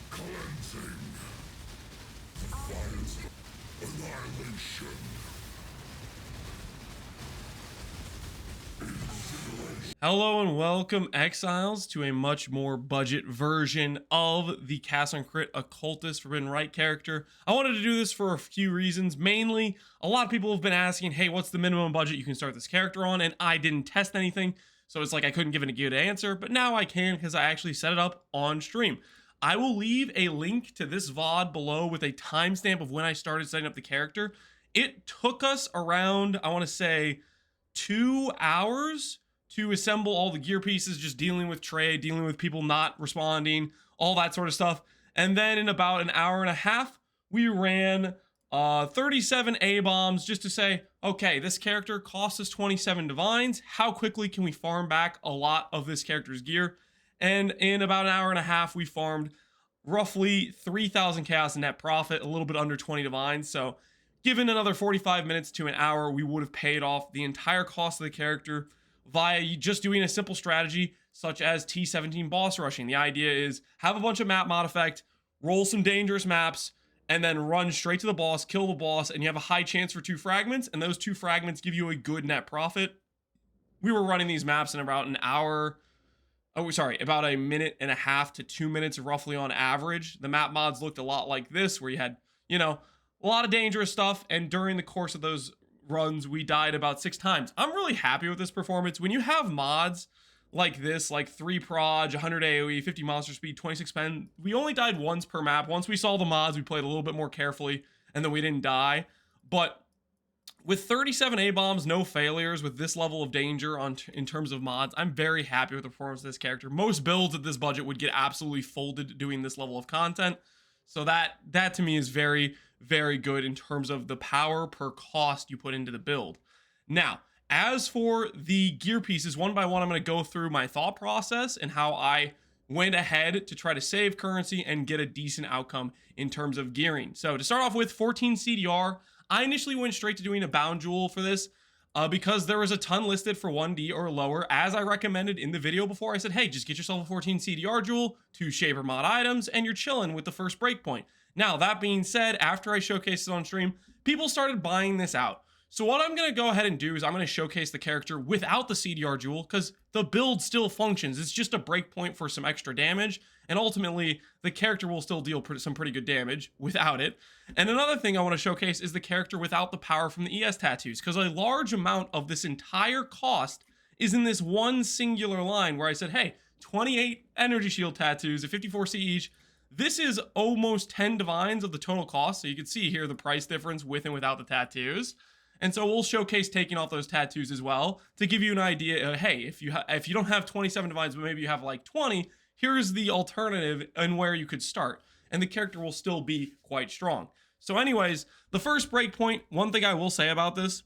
Cleansing. Defiance. Annihilation. Hello and welcome, Exiles, to a much more budget version of the Cast on Crit Occultist Forbidden Rite character. I wanted to do this for a few reasons. Mainly, a lot of people have been asking, hey, what's the minimum budget you can start this character on? And I didn't test anything, so it's like I couldn't give it a good answer, but now I can because I actually set it up on stream. I will leave a link to this VOD below with a timestamp of when I started setting up the character. It took us around, I want to say, 2 hours to assemble all the gear pieces, just dealing with trade, dealing with people not responding, all that sort of stuff. And then in about an hour and a half, we ran 37 A-bombs just to say, okay, this character costs us 27 divines. How quickly can we farm back a lot of this character's gear? And in about an hour and a half, we farmed roughly 3,000 chaos net profit, a little bit under 20 divines. So given another 45 minutes to an hour, we would have paid off the entire cost of the character via just doing a simple strategy such as T17 boss rushing. The idea is have a bunch of map mod effect, roll some dangerous maps, and then run straight to the boss, kill the boss, and you have a high chance for 2 fragments, and those 2 fragments give you a good net profit. We were running these maps in about about a minute and a half to 2 minutes roughly on average. The map mods looked a lot like this, where you had, a lot of dangerous stuff, and during the course of those runs, we died about 6 times. I'm really happy with this performance. When you have mods like this, like 3 proj, 100 AoE, 50 monster speed, 26 pen, we only died once per map. Once we saw the mods, we played a little bit more carefully, and then we didn't die. But with 37 A-bombs, no failures, with this level of danger in terms of mods, I'm very happy with the performance of this character. Most builds at this budget would get absolutely folded doing this level of content. So that to me is very, very good in terms of the power per cost you put into the build. Now, as for the gear pieces, one by one, I'm going to go through my thought process and how I went ahead to try to save currency and get a decent outcome in terms of gearing. So to start off with, 14 CDR, I initially went straight to doing a bound jewel for this because there was a ton listed for 1D or lower. As I recommended in the video before, I said, hey, just get yourself a 14 CDR jewel, 2 shaper mod items, and you're chilling with the first breakpoint. Now, that being said, after I showcased it on stream, people started buying this out. So what I'm going to go ahead and do is I'm going to showcase the character without the CDR jewel because the build still functions. It's just a breakpoint for some extra damage, and ultimately the character will still deal some pretty good damage without it. And another thing I want to showcase is the character without the power from the ES tattoos, because a large amount of this entire cost is in this one singular line where I said, hey, 28 energy shield tattoos at 54C each. This is almost 10 divines of the total cost, so you can see here the price difference with and without the tattoos. And so we'll showcase taking off those tattoos as well to give you an idea. Hey, if you don't have 27 divines, but maybe you have like 20, here's the alternative and where you could start. And the character will still be quite strong. So anyways, the first breakpoint, one thing I will say about this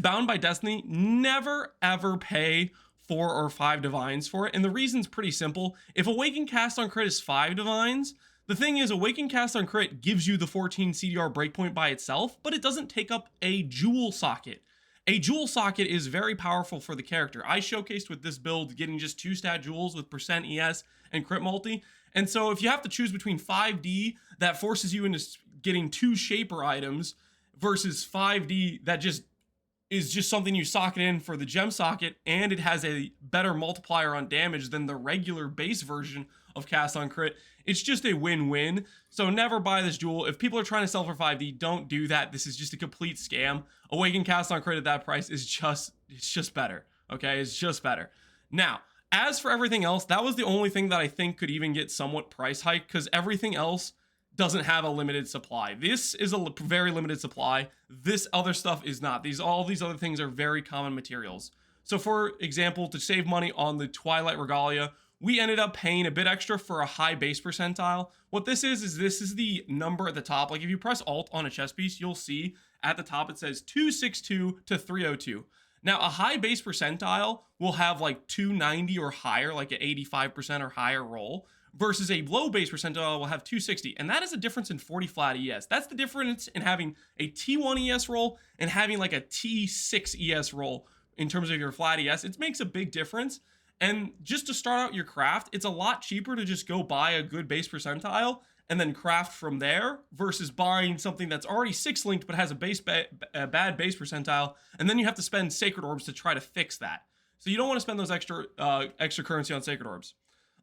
Bound by Destiny, never ever pay 4 or 5 divines for it. And the reason's pretty simple. If Awaken Cast on Crit is 5 divines, the thing is, Awaken Cast on Crit gives you the 14 CDR breakpoint by itself, but it doesn't take up a jewel socket. A jewel socket is very powerful for the character. I showcased with this build getting just 2 stat jewels with % ES and crit multi. And so if you have to choose between 5D that forces you into getting 2 shaper items versus 5D that is just something you socket in for the gem socket, and it has a better multiplier on damage than the regular base version of Cast on Crit, it's just a win-win. So never buy this jewel. If people are trying to sell for 5D, don't do that. This is just a complete scam. Awaken Cast on Crit at that price is just better. Okay, it's just better. Now, as for everything else, that was the only thing that I think could even get somewhat price hike, because everything else doesn't have a limited supply. This is a very limited supply. This other stuff is not. All these other things are very common materials. So for example, to save money on the Twilight Regalia, we ended up paying a bit extra for a high base percentile. What this is this is the number at the top. Like if you press Alt on a chess piece, you'll see at the top it says 262 to 302. Now a high base percentile will have like 290 or higher, like an 85% or higher roll, versus a low base percentile will have 260. And that is a difference in 40 flat ES. That's the difference in having a T1 ES roll and having like a T6 ES roll in terms of your flat ES. It makes a big difference. And just to start out your craft, it's a lot cheaper to just go buy a good base percentile and then craft from there versus buying something that's already 6 linked but has a bad base percentile, and then you have to spend sacred orbs to try to fix that. So you don't want to spend those extra currency on sacred orbs.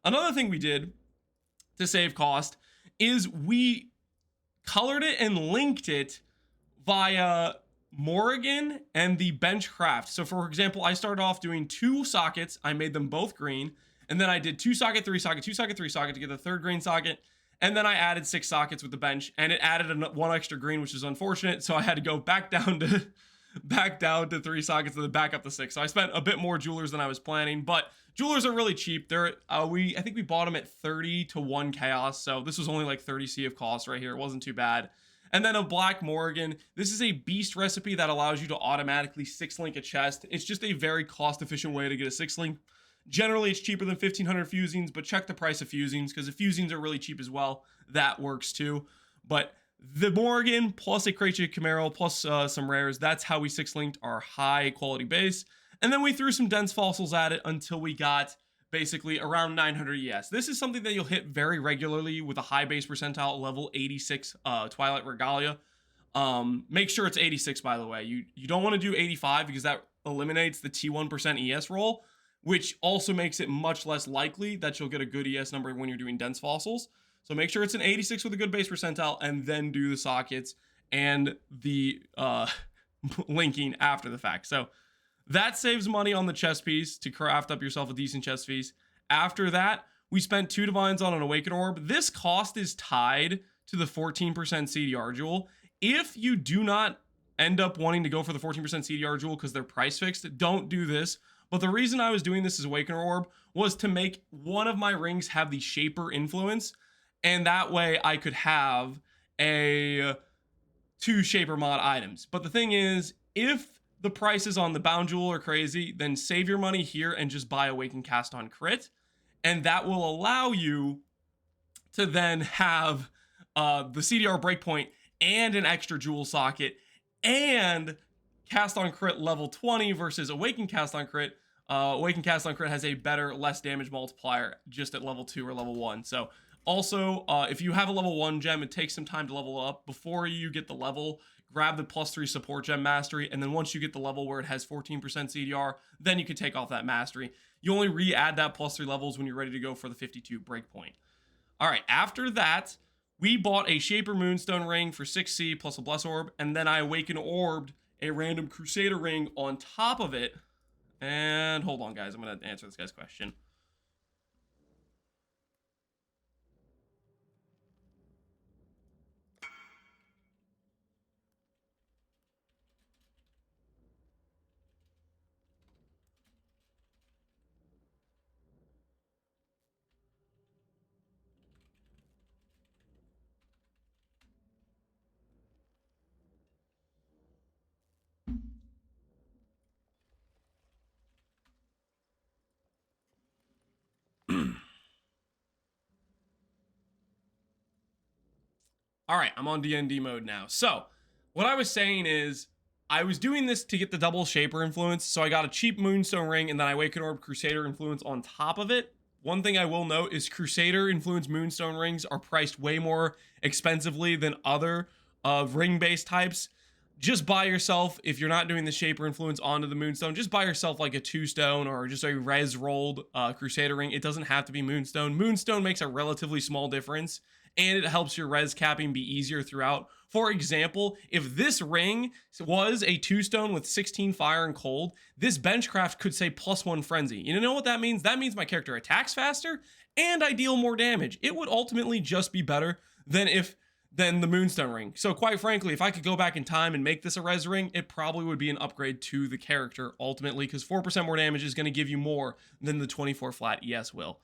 Another thing we did to save cost is we colored it and linked it via Morrigan and the bench craft. So for example, I started off doing 2 sockets. I made them both green. And then I did 2 socket, 3 socket, 2 socket, 3 socket to get the 3rd green socket. And then I added 6 sockets with the bench, and it added 1 extra green, which is unfortunate. So I had to go back down to 3 sockets and then back up to 6. So I spent a bit more jewelers than I was planning, but jewelers are really cheap. They're I think we bought them at 30 to 1 chaos. So this was only like 30 C of cost right here. It wasn't too bad. And then a Black Morrigan. This is a beast recipe that allows you to automatically 6-link a chest. It's just a very cost-efficient way to get a 6-link. Generally, it's cheaper than 1,500 fusings, but check the price of fusings, because if fusings are really cheap as well, that works too. But the Morrigan, plus a Kracia Camaro, plus some rares, that's how we 6-linked our high-quality base. And then we threw some dense fossils at it until we got basically around 900 ES. This is something that you'll hit very regularly with a high base percentile level 86 Twilight Regalia. Make sure it's 86, by the way. You don't want to do 85 because that eliminates the T1% ES roll, which also makes it much less likely that you'll get a good ES number when you're doing dense fossils. So make sure it's an 86 with a good base percentile, and then do the sockets and the linking after the fact. So that saves money on the chest piece to craft up yourself a decent chest piece. After that, we spent 2 divines on an awaken orb. This cost is tied to the 14% CDR jewel. If you do not end up wanting to go for the 14% CDR jewel because they're price fixed, don't do this. But the reason I was doing this as Awakener Orb was to make one of my rings have the Shaper influence, and that way I could have a 2 Shaper mod items. But the thing is, if the prices on the Bound Jewel are crazy, then save your money here and just buy Awaken Cast on Crit, and that will allow you to then have the CDR breakpoint and an extra jewel socket and Cast on Crit level 20 versus Awaken Cast on Crit. Awaken Cast on Crit has a better, less damage multiplier just at level 2 or level 1. So also, if you have a level 1 gem, it takes some time to level up. Before you get the level, grab the +3 support gem mastery, and then once you get the level where it has 14% CDR, then you can take off that mastery. You only re-add that +3 levels when you're ready to go for the 52 breakpoint. All right, after that, we bought a Shaper Moonstone ring for 6C plus a Bless Orb, and then I Awaken Orbed a random Crusader ring on top of it. And hold on, guys, I'm going to answer this guy's question. All right, I'm on D&D mode now. So what I was saying is I was doing this to get the double Shaper influence. So I got a cheap Moonstone ring and then I Awaken Orb Crusader influence on top of it. One thing I will note is Crusader influence Moonstone rings are priced way more expensively than other ring-based types. Just buy yourself, if you're not doing the Shaper influence onto the Moonstone, just buy yourself like a 2-stone or just a res rolled Crusader ring. It doesn't have to be Moonstone. Moonstone makes a relatively small difference, and it helps your res capping be easier throughout. For example, if this ring was a 2-stone with 16 fire and cold, this benchcraft could say +1 frenzy. You know what that means? That means my character attacks faster and I deal more damage. It would ultimately just be better than the Moonstone ring. So quite frankly, if I could go back in time and make this a res ring, it probably would be an upgrade to the character ultimately, because 4% more damage is going to give you more than the 24 flat ES will.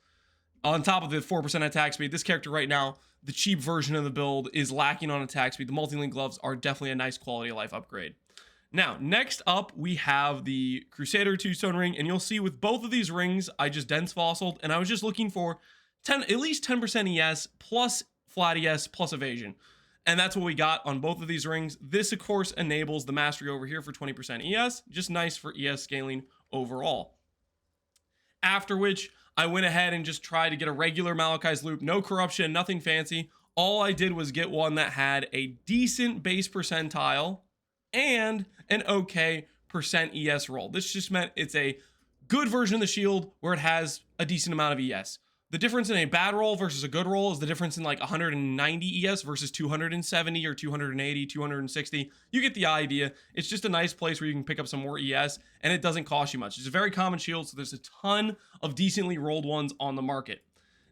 On top of the 4% attack speed, this character right now, the cheap version of the build, is lacking on attack speed. The multi-link gloves are definitely a nice quality of life upgrade. Now, next up, we have the Crusader 2-stone ring, and you'll see with both of these rings, I just dense fossiled, and I was just looking for at least 10% ES plus flat ES plus evasion. And that's what we got on both of these rings. This, of course, enables the mastery over here for 20% ES. Just nice for ES scaling overall. After which I went ahead and just tried to get a regular Malachi's loop, no corruption, nothing fancy. All I did was get one that had a decent base percentile and an okay percent ES roll. This just meant it's a good version of the shield where it has a decent amount of ES. The difference in a bad roll versus a good roll is the difference in like 190 ES versus 270 or 280, 260. You get the idea. It's just a nice place where you can pick up some more ES and it doesn't cost you much. It's a very common shield, so there's a ton of decently rolled ones on the market.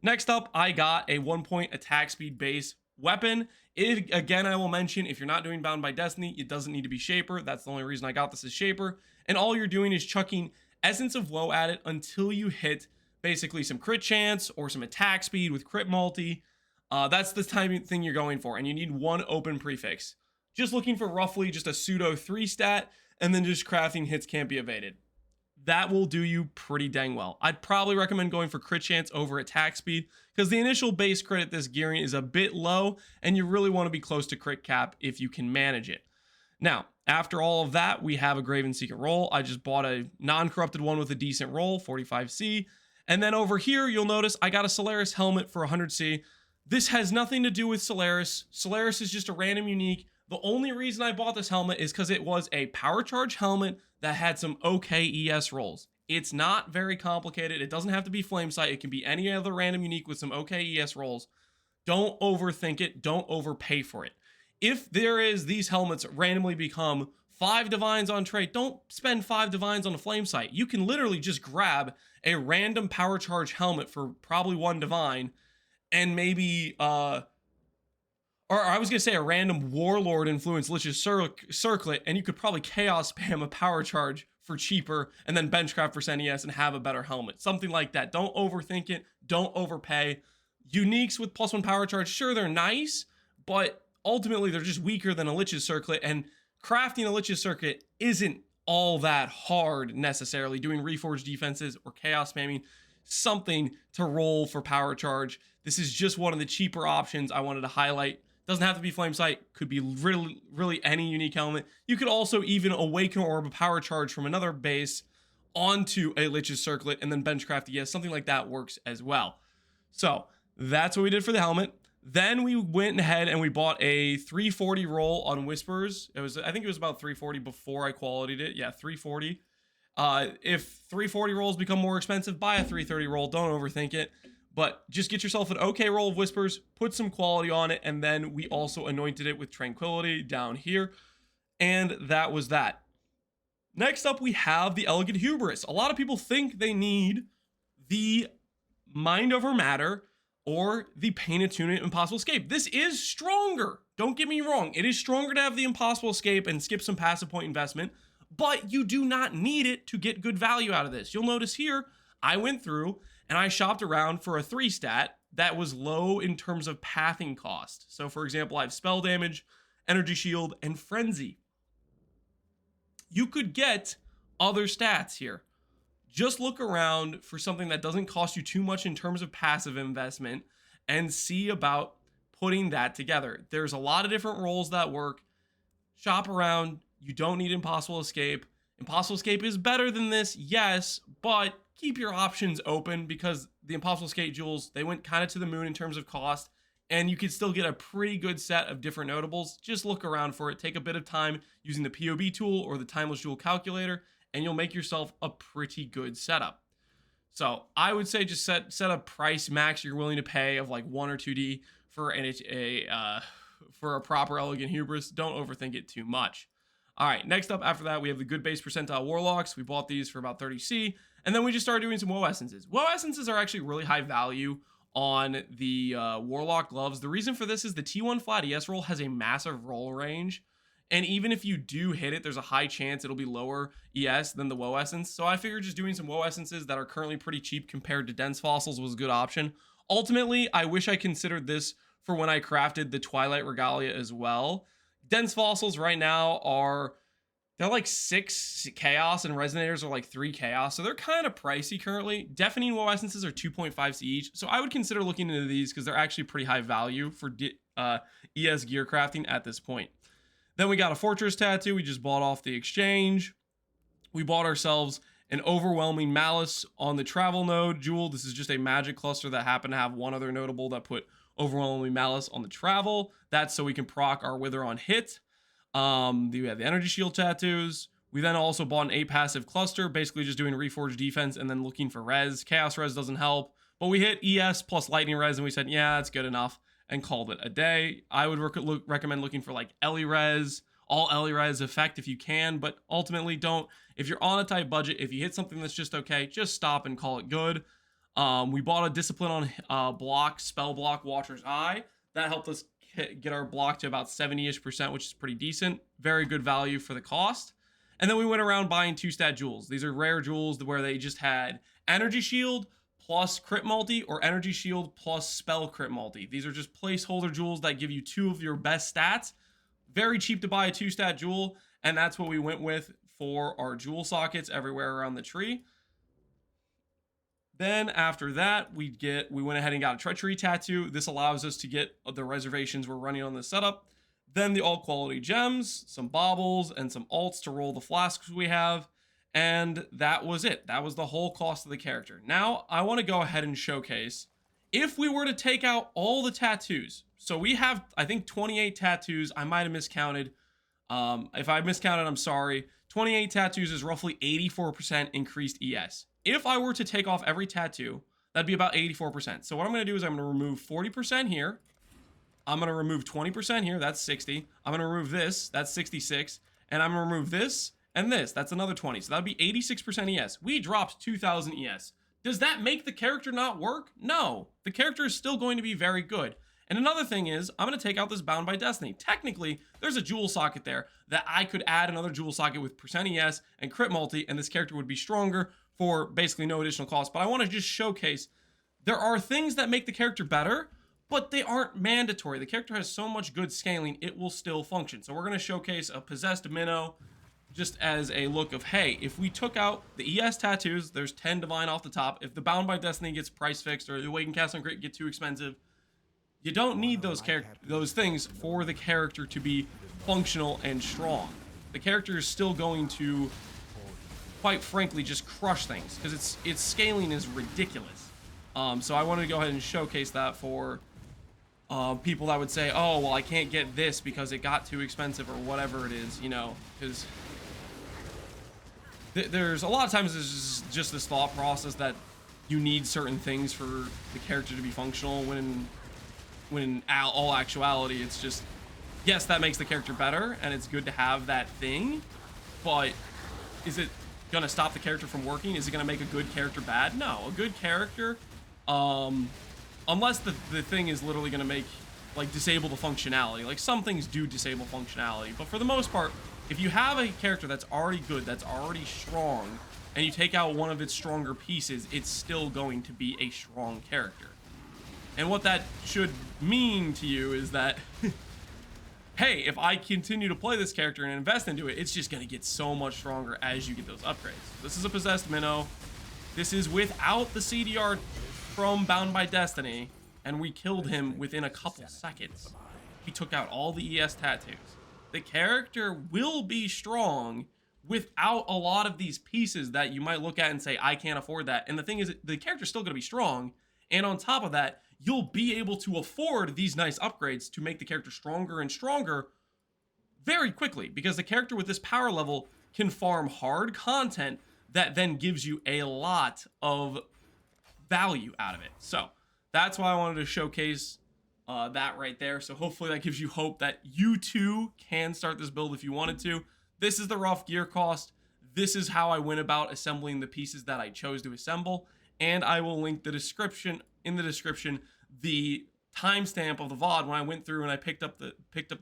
Next up, I got a 1-point attack speed base weapon. Again, I will mention, if you're not doing Bound by Destiny, it doesn't need to be Shaper. That's the only reason I got this as Shaper. And all you're doing is chucking Essence of Woe at it until you hit basically some crit chance or some attack speed with crit multi. That's the thing you're going for, and you need one open prefix. Just looking for roughly just a pseudo 3 stat, and then just crafting hits can't be evaded. That will do you pretty dang well. I'd probably recommend going for crit chance over attack speed, because the initial base crit at this gearing is a bit low, and you really want to be close to crit cap if you can manage it. Now, after all of that, we have a Graven Seeker roll. I just bought a non-corrupted one with a decent roll, 45C. And then over here, you'll notice I got a Solaris helmet for 100C. This has nothing to do with Solaris. Solaris is just a random unique. The only reason I bought this helmet is because it was a power charge helmet that had some okay ES rolls. It's not very complicated. It doesn't have to be Flame Sight. It can be any other random unique with some okay ES rolls. Don't overthink it. Don't overpay for it. If there is these helmets randomly become 5 divines on trait, don't spend 5 divines on a Flame Sight. You can literally just grab a random power charge helmet for probably 1 divine and maybe or I was gonna say a random warlord influence Lich's circlet, and you could probably chaos spam a power charge for cheaper and then benchcraft for ES and have a better helmet. Something like that. Don't overthink it. Don't overpay. Uniques with +1 power charge, sure, they're nice, but ultimately they're just weaker than a Lich's circlet, and crafting a Lich's circuit isn't all that hard necessarily. Doing reforged defenses or chaos spamming, something to roll for power charge. This is just one of the cheaper options I wanted to highlight. Doesn't have to be Flame Sight, could be really any unique helmet. You could also even awaken orb a power charge from another base onto a Lich's circlet and then benchcraft ES. Something like that works as well. So that's what we did for the helmet. Then we went ahead and we bought a 340 roll on Whispers. I think it was about 340 before I qualityed it. Yeah, 340. If 340 rolls become more expensive, buy a 330 roll. Don't overthink it. But just get yourself an okay roll of Whispers, put some quality on it, and then we also anointed it with Tranquility down here. And that was that. Next up, we have the Elegant Hubris. A lot of people think they need the Mind Over Matter or the Pain Attunement Impossible Escape. This is stronger. Don't get me wrong. It is stronger to have the Impossible Escape and skip some passive point investment, but you do not need it to get good value out of this. You'll notice here, I went through and I shopped around for a 3 stat that was low in terms of pathing cost. So for example, I have Spell Damage, Energy Shield, and Frenzy. You could get other stats here. Just look around for something that doesn't cost you too much in terms of passive investment and see about putting that together. There's a lot of different roles that work. Shop around. You don't need Impossible Escape. Impossible Escape is better than this, yes, but keep your options open because the Impossible Escape jewels, they went kind of to the moon in terms of cost, and you could still get a pretty good set of different notables. Just look around for it. Take a bit of time using the POB tool or the Timeless Jewel Calculator, and you'll make yourself a pretty good setup. So I would say just set a price max you're willing to pay of like 1 or 2D for a proper Elegant Hubris. Don't overthink it too much. All right, next up after that, we have the good base percentile Warlocks. We bought these for about 30C, and then we just started doing some Woe Essences. Woe Essences are actually really high value on the Warlock gloves. The reason for this is the T1 flat ES roll has a massive roll range, and even if you do hit it, there's a high chance it'll be lower ES than the Woe Essence. So I figured just doing some Woe Essences that are currently pretty cheap compared to Dense Fossils was a good option. Ultimately, I wish I considered this for when I crafted the Twilight Regalia as well. Dense Fossils right now they're like 6 Chaos and Resonators are like 3 Chaos. So they're kind of pricey currently. Deafening Woe Essences are 2.5 C each. So I would consider looking into these because they're actually pretty high value for ES gear crafting at this point. Then we got a Fortress Tattoo. We just bought off the exchange. We bought ourselves an Overwhelming Malice on the Travel node jewel. This is just a magic cluster that happened to have one other notable that put Overwhelming Malice on the Travel. That's so we can proc our Wither on hit. We have the Energy Shield tattoos. We then also bought an 8 passive cluster, basically just doing Reforged defense and then looking for res. Chaos res doesn't help, but we hit ES plus Lightning res and we said, yeah, that's good enough, and called it a day. I would recommend looking for like Ellie res, all Ellie res effect if you can, but ultimately don't. If you're on a tight budget, if you hit something that's just okay, just stop and call it good. We bought a Discipline on block, spell block, Watcher's Eye. That helped us get our block to about 70-ish%, which is pretty decent. Very good value for the cost. And then we went around buying 2-stat jewels. These are rare jewels where they just had Energy Shield plus crit multi or Energy Shield plus spell crit multi. These are just placeholder jewels that give you 2 of your best stats. Very cheap to buy a 2-stat jewel, and that's what we went with for our jewel sockets everywhere around the tree. Then after that, we went ahead and got a Treachery tattoo. This allows us to get the reservations we're running on the setup. Then the all quality gems, some baubles, and some alts to roll the flasks we have. And that was it. That was the whole cost of the character. Now, I want to go ahead and showcase if we were to take out all the tattoos. So we have, I think, 28 tattoos. I might have miscounted. If I miscounted, I'm sorry. 28 tattoos is roughly 84% increased ES. If I were to take off every tattoo, that'd be about 84%. So what I'm going to do is I'm going to remove 40% here. I'm going to remove 20% here. That's 60. I'm going to remove this. That's 66. And I'm going to remove this and this. That's another 20. So that'd be 86% ES. We dropped 2,000 ES. Does that make the character not work? No. The character is still going to be very good. And another thing is, I'm going to take out this Bound by Destiny. Technically, there's a jewel socket there that I could add another jewel socket with percent ES and crit multi, and this character would be stronger for basically no additional cost. But I want to just showcase there are things that make the character better, but they aren't mandatory. The character has so much good scaling, it will still function. So we're going to showcase a Possessed Mino just as a look of, hey, if we took out the ES tattoos, there's 10 Divine off the top. If the Bound by Destiny gets price fixed or the Awakened Cast on Crit get too expensive, you don't need those things for the character to be functional and strong. The character is still going to, quite frankly, just crush things because its scaling is ridiculous. So I wanted to go ahead and showcase that for people that would say, oh, well, I can't get this because it got too expensive or whatever it is, you know, because there's a lot of times there's just this thought process that you need certain things for the character to be functional when in all actuality, it's just, yes, that makes the character better and it's good to have that thing, but is it gonna stop the character from working? Is it gonna make a good character bad? No, a good character, unless the thing is literally gonna make, like, disable the functionality. Like, some things do disable functionality, but for the most part, if you have a character that's already good, that's already strong, and you take out one of its stronger pieces, it's still going to be a strong character. And what that should mean to you is that, hey, if I continue to play this character and invest into it, it's just going to get so much stronger as you get those upgrades. This is a Possessed Minnow. This is without the CDR from Bound by Destiny, and we killed him within a couple seconds. He took out all the ES tattoos. The character will be strong without a lot of these pieces that you might look at and say, I can't afford that. And the thing is, the character's still going to be strong, and on top of that, you'll be able to afford these nice upgrades to make the character stronger and stronger very quickly, because the character with this power level can farm hard content that then gives you a lot of value out of it. So that's why I wanted to showcase that right there. So hopefully that gives you hope that you too can start this build if you wanted to. This is the rough gear cost. This is how I went about assembling the pieces that I chose to assemble. And I will link the description in the description, the timestamp of the VOD when I went through and I picked up the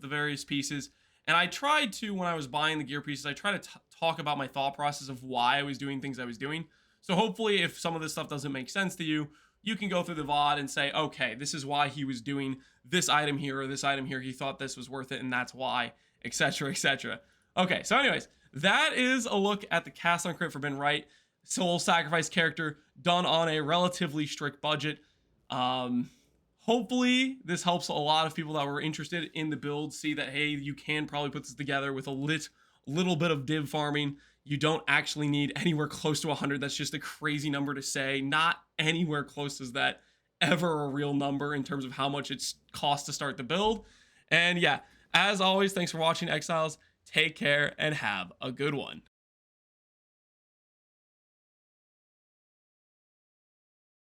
various pieces. And I tried to, when I was buying the gear pieces, I tried to talk about my thought process of why I was doing things I was doing. So hopefully if some of this stuff doesn't make sense to you, you can go through the VOD and say, okay, this is why he was doing this item here or this item here. He thought this was worth it and that's why, etc., etc. Okay, so anyways, that is a look at the Cast on Crit for Ben Rite soul sacrifice character done on a relatively strict budget. Hopefully this helps a lot of people that were interested in the build see that, hey, you can probably put this together with a little bit of div farming. You don't actually need anywhere close to 100. That's just a crazy number to say. Not anywhere close as that ever a real number in terms of how much it's cost to start the build. And yeah, as always, thanks for watching, Exiles. Take care and have a good one.